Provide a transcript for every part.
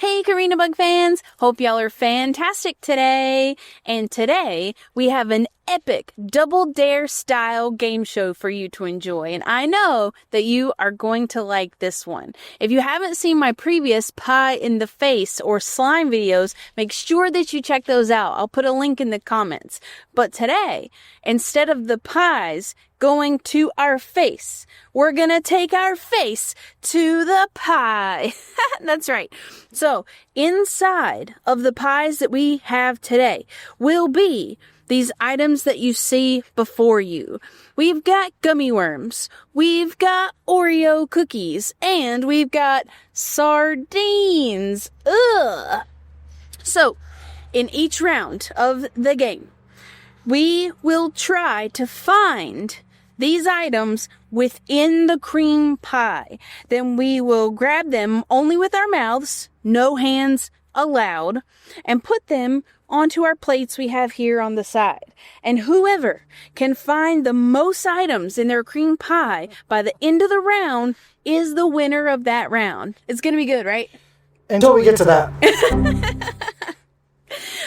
Hey, CoreniaBug fans! Hope y'all are fantastic today. And today, we have an epic Double Dare style game show for you to enjoy. And I know that you are going to like this one. If you haven't seen my previous pie in the face or slime videos, make sure that you check those out. I'll put a link in the comments. But today, instead of the pies going to our face, we're gonna take our face to the pie. That's right. So inside of the pies that we have today will be these items that you see before you. We've got gummy worms, we've got Oreo cookies, and we've got sardines. Ugh. So in each round of the game, we will try to find these items within the cream pie. Then we will grab them only with our mouths, no hands allowed, and put them onto our plates we have here on the side. And whoever can find the most items in their cream pie by the end of the round is the winner of that round. It's gonna be good, right? Until we get to that.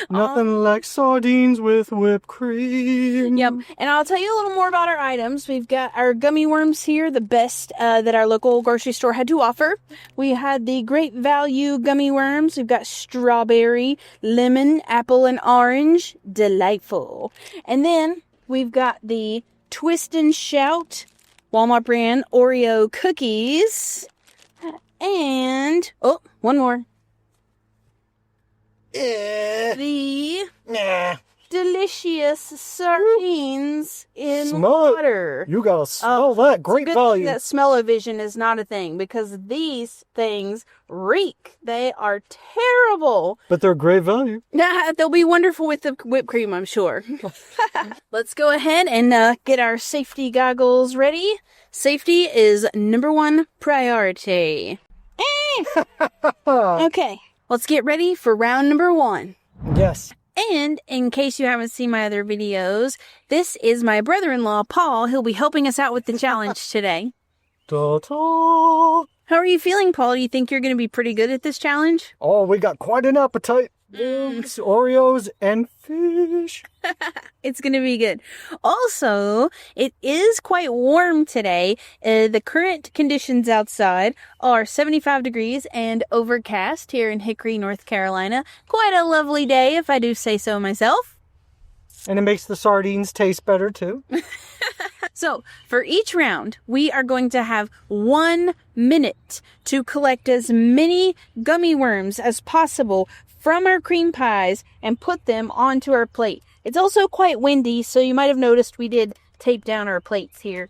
Nothing like sardines with whipped cream. Yep. And I'll tell you a little more about our items. We've got our gummy worms here, the best that our local grocery store had to offer. We had the Great Value gummy worms. We've got strawberry, lemon, apple, and orange. Delightful. And then we've got the Twist and Shout Walmart brand Oreo cookies. And, oh, one more. The delicious sardines in water. You gotta smell that. Great value. That smell-o-vision is not a thing because these things reek. They are terrible. But they're great value. Nah, they'll be wonderful with the whipped cream, I'm sure. Let's go ahead and get our safety goggles ready. Safety is #1 priority. Okay. Let's get ready for round #1. Yes. And in case you haven't seen my other videos, this is my brother-in-law, Paul. He'll be helping us out with the challenge today. Ta-ta. How are you feeling, Paul? Do you think you're going to be pretty good at this challenge? Oh, we got quite an appetite. Eggs, Oreos, and fish. It's going to be good. Also, it is quite warm today. The current conditions outside are 75 degrees and overcast here in Hickory, North Carolina. Quite a lovely day, if I do say so myself. And it makes the sardines taste better, too. So, for each round, we are going to have 1 minute to collect as many gummy worms as possible from our cream pies and put them onto our plate. It's also quite windy, so you might have noticed we did tape down our plates here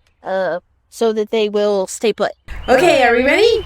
so that they will stay put. Okay, are we ready?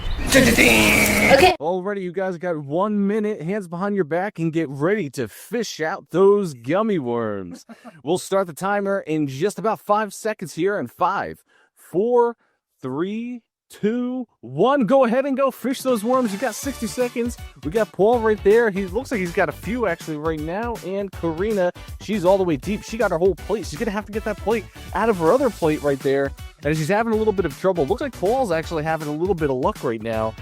Okay. Alrighty, you guys got 1 minute, hands behind your back, and get ready to fish out those gummy worms. We'll start the timer in just about 5 seconds here in 5, 4, 3, 2, 1. Go ahead and go fish those worms. You got 60 seconds. We got Paul right there. He looks like he's got a few actually right now. And Corina, she's all the way deep. She got her whole plate. She's gonna have to get that plate out of her other plate right there. And she's having a little bit of trouble. Looks like Paul's actually having a little bit of luck right now.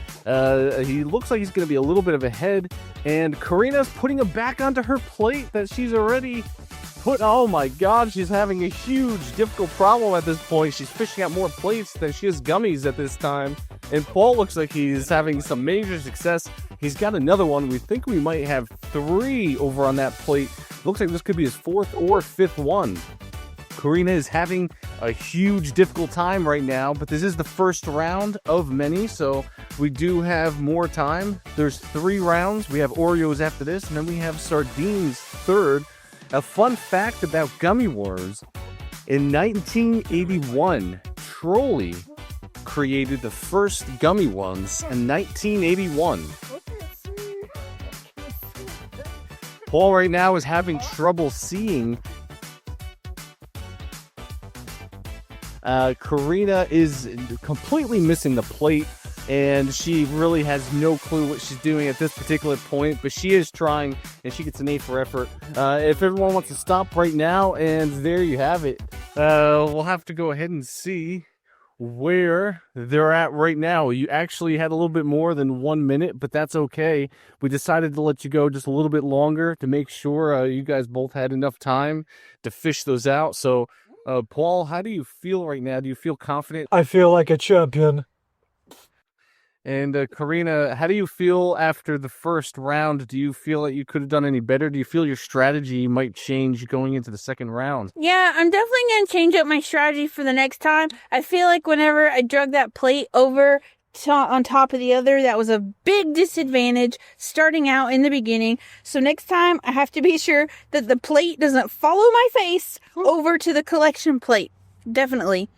He looks like he's gonna be a little bit of ahead. And Corina's putting it back onto her plate that she's already put. Oh my god, she's having a huge difficult problem at this point. She's fishing out more plates than she has gummies at this time. And Paul looks like he's having some major success. He's got another one. We think we might have 3 over on that plate. Looks like this could be his 4th or 5th one. Corina is having a huge difficult time right now, but this is the first round of many, so we do have more time. There's 3 rounds. We have Oreos after this, and then we have sardines third. A fun fact about gummy worms, in 1981, Trolley created the first gummy ones in 1981. Paul right now is having trouble seeing. Corina is completely missing the plate, and she really has no clue what she's doing at this particular point, but she is trying, and she gets an A for effort. If everyone wants to stop right now, and there you have it. We'll have to go ahead and see where they're at right now. You actually had a little bit more than 1 minute, but that's okay. We decided to let you go just a little bit longer to make sure you guys both had enough time to fish those out. So, Paul, how do you feel right now? Do you feel confident? I feel like a champion. And Corena, how do you feel after the first round? Do you feel that you could have done any better? Do you feel your strategy might change going into the second round? Yeah, I'm definitely going to change up my strategy for the next time. I feel like whenever I drug that plate over on top of the other, that was a big disadvantage starting out in the beginning. So next time I have to be sure that the plate doesn't follow my face over to the collection plate. Definitely.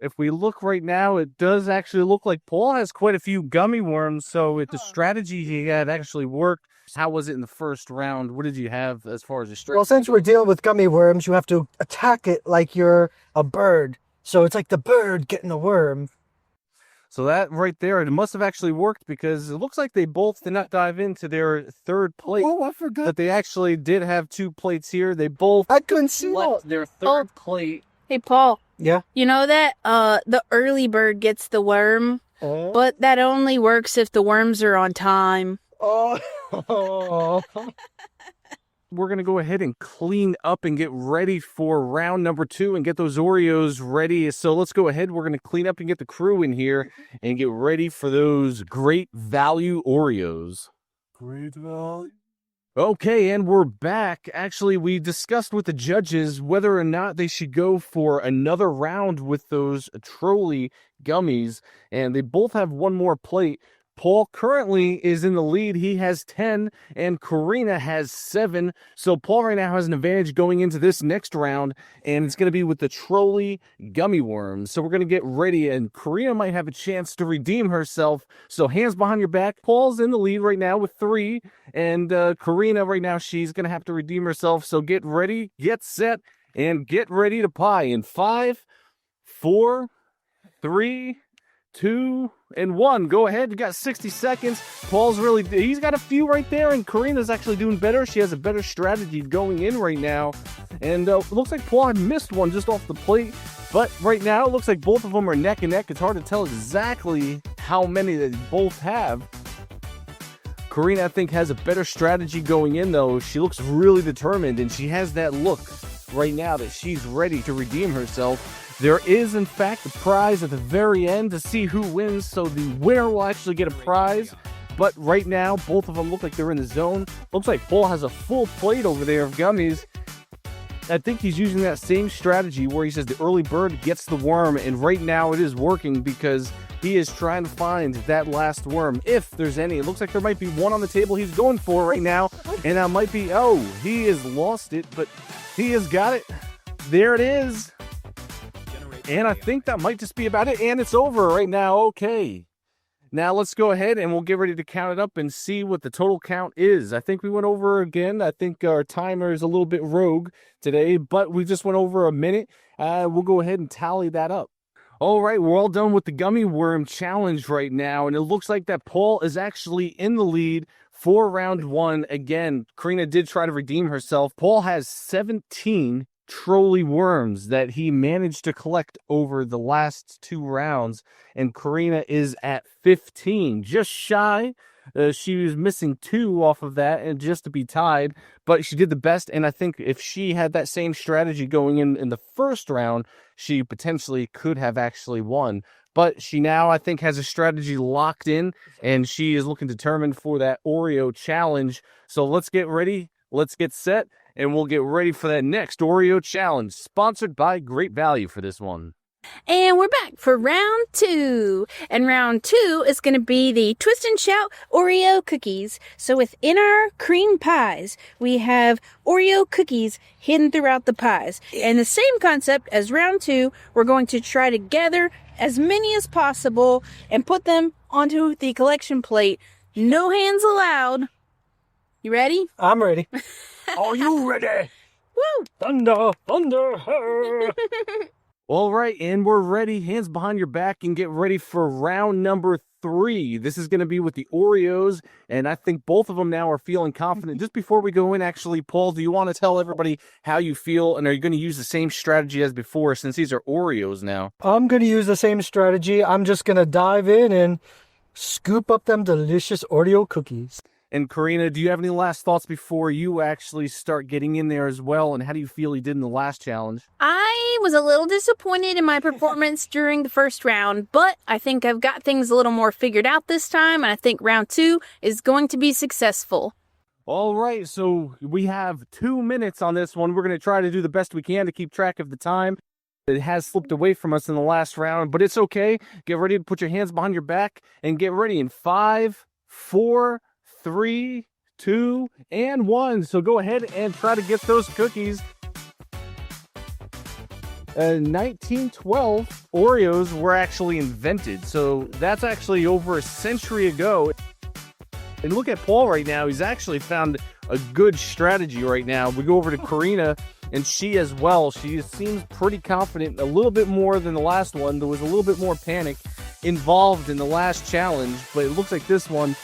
If we look right now, it does actually look like Paul has quite a few gummy worms. So if the strategy he had actually worked, how was it in the first round? What did you have as far as the strategy? Well, since we're dealing with gummy worms, you have to attack it like you're a bird. So it's like the bird getting the worm. So that right there, it must have actually worked because it looks like they both did not dive into their third plate. Oh, I forgot. That they actually did have 2 plates here. They both I couldn't see left their third plate. Hey, Paul. Yeah. You know that the early bird gets the worm, but that only works if the worms are on time. Oh. We're going to go ahead and clean up and get ready for round number 2 and get those Oreos ready. So let's go ahead. We're going to clean up and get the crew in here and get ready for those great value Oreos. Great value. Okay, and we're back. Actually, we discussed with the judges whether or not they should go for another round with those trolley gummies, and they both have 1 more plate. Paul currently is in the lead. He has 10, and Corena has 7. So Paul right now has an advantage going into this next round, and it's going to be with the trolley gummy worms. So we're going to get ready, and Corena might have a chance to redeem herself. So hands behind your back. Paul's in the lead right now with 3, and Corena right now, she's going to have to redeem herself. So get ready, get set, and get ready to pie in 5, 4, 3, 2, and 1. Go ahead. You got 60 seconds. Paul's he's got a few right there, and Corena's actually doing better. She has a better strategy going in right now. And it looks like Paul had missed one just off the plate. But right now, it looks like both of them are neck and neck. It's hard to tell exactly how many they both have. Corena, I think, has a better strategy going in, though. She looks really determined, and she has that look right now that she's ready to redeem herself. There is, in fact, a prize at the very end to see who wins, so the winner will actually get a prize. But right now, both of them look like they're in the zone. Looks like Paul has a full plate over there of gummies. I think he's using that same strategy where he says the early bird gets the worm, and right now it is working because he is trying to find that last worm, if there's any. It looks like there might be one on the table he's going for right now, and that might be, he has lost it, but he has got it. There it is. And I think that might just be about it. And it's over right now. Okay. Now let's go ahead and we'll get ready to count it up and see what the total count is. I think we went over again. I think our timer is a little bit rogue today, but we just went over a minute. We'll go ahead and tally that up. All right, we're all done with the gummy worm challenge right now. And it looks like that Paul is actually in the lead for round 1. Again, Corena did try to redeem herself. Paul has 17 trolley worms that he managed to collect over the last 2 rounds, and Corena is at 15, just shy. She was missing 2 off of that and just to be tied, but she did the best. And I think if she had that same strategy going in the first round, she potentially could have actually won. But she now, I think, has a strategy locked in, and she is looking determined for that Oreo challenge. So let's get ready, let's get set, and we'll get ready for that next Oreo challenge, sponsored by Great Value for this one. And we're back for round 2. And round 2 is going to be the Twist and Shout Oreo cookies. So within our cream pies, we have Oreo cookies hidden throughout the pies. And the same concept as round 2, we're going to try to gather as many as possible and put them onto the collection plate. No hands allowed. You ready? I'm ready. Are you ready? Woo! Thunder, thunder. All right, and we're ready. Hands behind your back and get ready for round number 3. This is going to be with the Oreos, and I think both of them now are feeling confident. Just before we go in, actually, Paul, do you want to tell everybody how you feel, and are you going to use the same strategy as before since these are Oreos now? I'm going to use the same strategy. I'm just going to dive in and scoop up them delicious Oreo cookies. And Corena, do you have any last thoughts before you actually start getting in there as well? And how do you feel you did in the last challenge? I was a little disappointed in my performance during the first round, but I think I've got things a little more figured out this time, and I think round 2 is going to be successful. All right, so we have 2 minutes on this one. We're going to try to do the best we can to keep track of the time. It has slipped away from us in the last round, but it's okay. Get ready to put your hands behind your back and get ready in 5, 4, 3, 2, and 1. So go ahead and try to get those cookies. 1912, Oreos were actually invented. So that's actually over a century ago. And look at Paul right now. He's actually found a good strategy right now. We go over to Corena, and she as well. She seems pretty confident, a little bit more than the last one. There was a little bit more panic involved in the last challenge, but it looks like this one.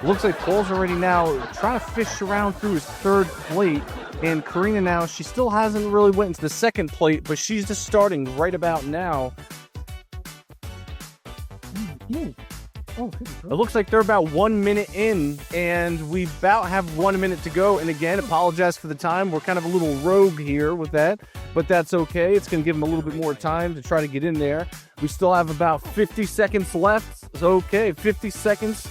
Looks like Paul's already now trying to fish around through his third plate. And Corena now, she still hasn't really went into the second plate, but she's just starting right about now. It looks like they're about 1 minute in, and we about have 1 minute to go. And again, apologize for the time. We're kind of a little rogue here with that, but that's okay. It's going to give them a little bit more time to try to get in there. We still have about 50 seconds left. It's okay, 50 seconds.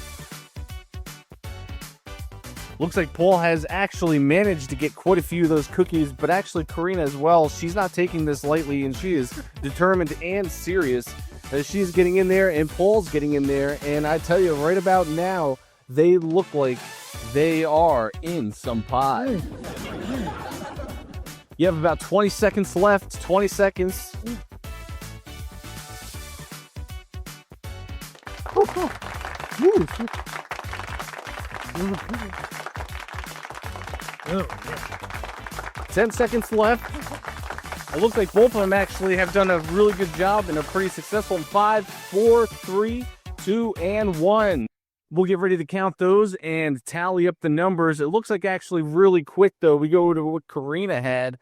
Looks like Paul has actually managed to get quite a few of those cookies, but actually Corena as well, she's not taking this lightly, and she is determined and serious as she's getting in there, and Paul's getting in there, and I tell you, right about now, they look like they are in some pie. You have about 20 seconds left, 20 seconds. Ooh. 10 seconds left. It looks like both of them actually have done a really good job and are pretty successful in 5, 4, 3, 2, and 1. We'll get ready to count those and tally up the numbers. It looks like actually really quick, though. We go to what Corena had,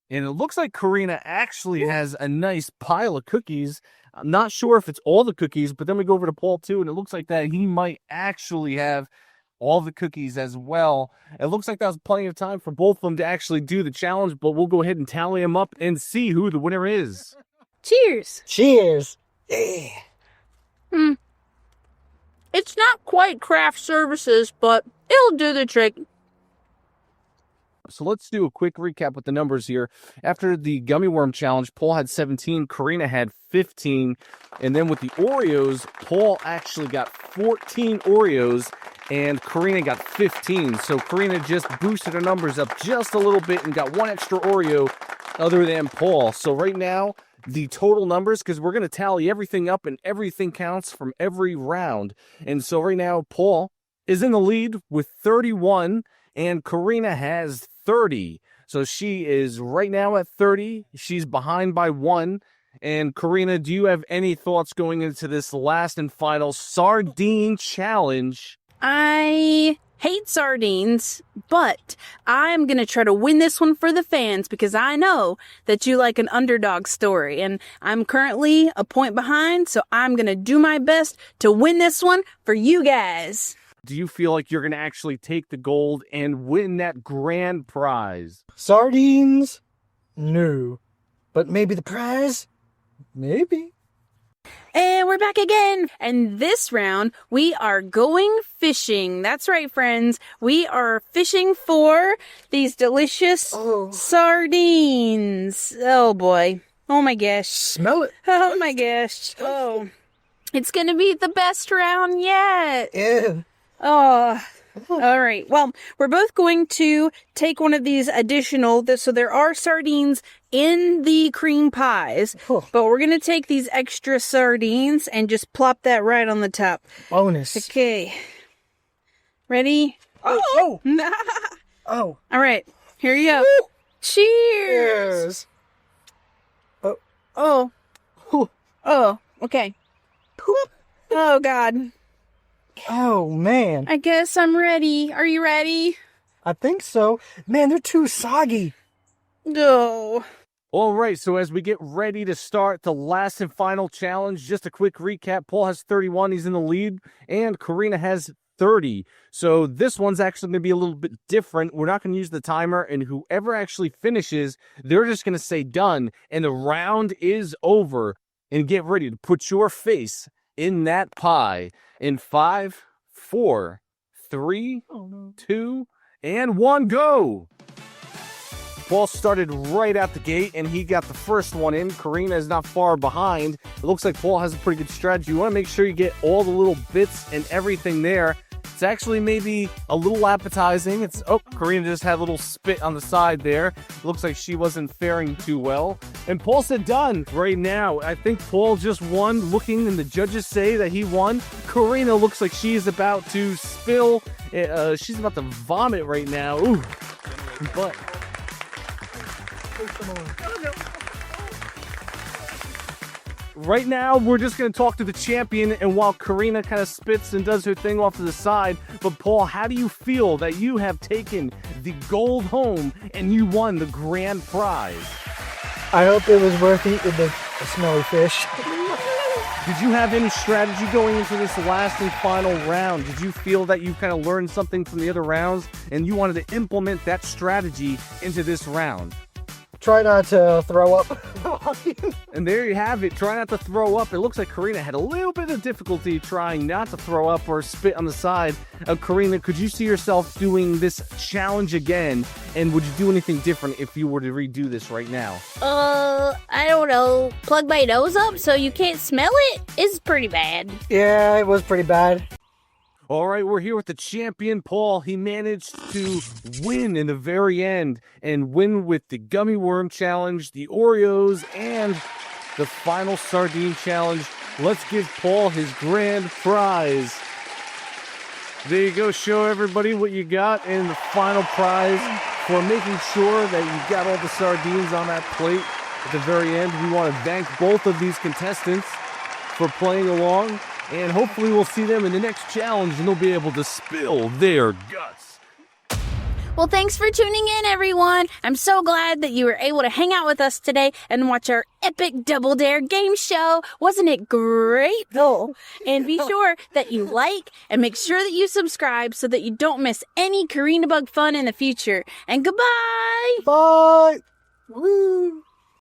and it looks like Corena actually has a nice pile of cookies. I'm not sure if it's all the cookies, but then we go over to Paul, too, and it looks like that he might actually have all the cookies as well. It looks like that was plenty of time for both of them to actually do the challenge, but we'll go ahead and tally them up and see who the winner is. Cheers! Cheers! Yeah. It's not quite craft services, but it'll do the trick. So let's do a quick recap with the numbers here. After the gummy worm challenge, Paul had 17, Corena had 15, and then with the Oreos, Paul actually got 14 Oreos, and Corena got 15. So Corena just boosted her numbers up just a little bit and got one extra Oreo other than Paul. So right now, the total numbers, because we're going to tally everything up and everything counts from every round. And so right now, Paul is in the lead with 31, and Corena has 30. So she is right now at 30. She's behind by 1. And Corena, do you have any thoughts going into this last and final Sardine challenge? I hate sardines, but I'm going to try to win this one for the fans because I know that you like an underdog story, and I'm currently a point behind, so I'm going to do my best to win this one for you guys. Do you feel like you're going to actually take the gold and win that grand prize? Sardines? No. But maybe the prize? Maybe. And we're back again. And this round, we are going fishing. That's right, friends. We are fishing for these delicious sardines. Oh, boy. Oh, my gosh. Smell it. Oh, my gosh. Oh, it's going to be the best round yet. Yeah. Oh, all right. Well, we're both going to take one of these additional, so there are sardines in the cream pies, but we're going to take these extra sardines and just plop that right on the top. Bonus. Okay. Ready? Oh. All right. Here you go. Woo. Cheers. Cheers. Oh. Oh, okay. Oh, God. Oh, man. I guess I'm ready. Are you ready? I think so. Man, they're too soggy. No. All right, so as we get ready to start the last and final challenge, just a quick recap. Paul has 31, he's in the lead, and Corena has 30. So this one's actually going to be a little bit different. We're not going to use the timer, and whoever actually finishes, they're just going to say done, and the round is over. And get ready to put your face in that pie in 5, 4, 3, 2, and 1, go! Paul started right out the gate, and he got the first one in. Corena is not far behind. It looks like Paul has a pretty good strategy. You want to make sure you get all the little bits and everything there. It's actually maybe a little appetizing. Corena just had a little spit on the side there. Looks like she wasn't faring too well. And Paul said done right now. I think Paul just won, looking, and the judges say that he won. Corena looks like she is about to spill. She's about to vomit right now. Ooh. But... right now, we're just going to talk to the champion, and while Corena kind of spits and does her thing off to the side, but Paul, how do you feel that you have taken the gold home and you won the grand prize? I hope it was worth eating the smelly fish. Did you have any strategy going into this last and final round? Did you feel that you kind of learned something from the other rounds and you wanted to implement that strategy into this round? Try not to throw up. And there you have it. Try not to throw up. It looks like Corena had a little bit of difficulty trying not to throw up or spit on the side. Corena, could you see yourself doing this challenge again? And would you do anything different if you were to redo this right now? I don't know. Plug my nose up so you can't smell it? It's pretty bad. Yeah, it was pretty bad. All right, we're here with the champion, Paul. He managed to win in the very end and win with the Gummy Worm Challenge, the Oreos, and the final Sardine Challenge. Let's give Paul his grand prize. There you go. Show everybody what you got in the final prize for making sure that you got all the sardines on that plate at the very end. We want to thank both of these contestants for playing along. And hopefully we'll see them in the next challenge and they'll be able to spill their guts. Well, thanks for tuning in, everyone. I'm so glad that you were able to hang out with us today and watch our epic Double Dare game show. Wasn't it great? No. And be sure that you like and make sure that you subscribe so that you don't miss any CoreniaBug fun in the future. And goodbye! Bye! Woo!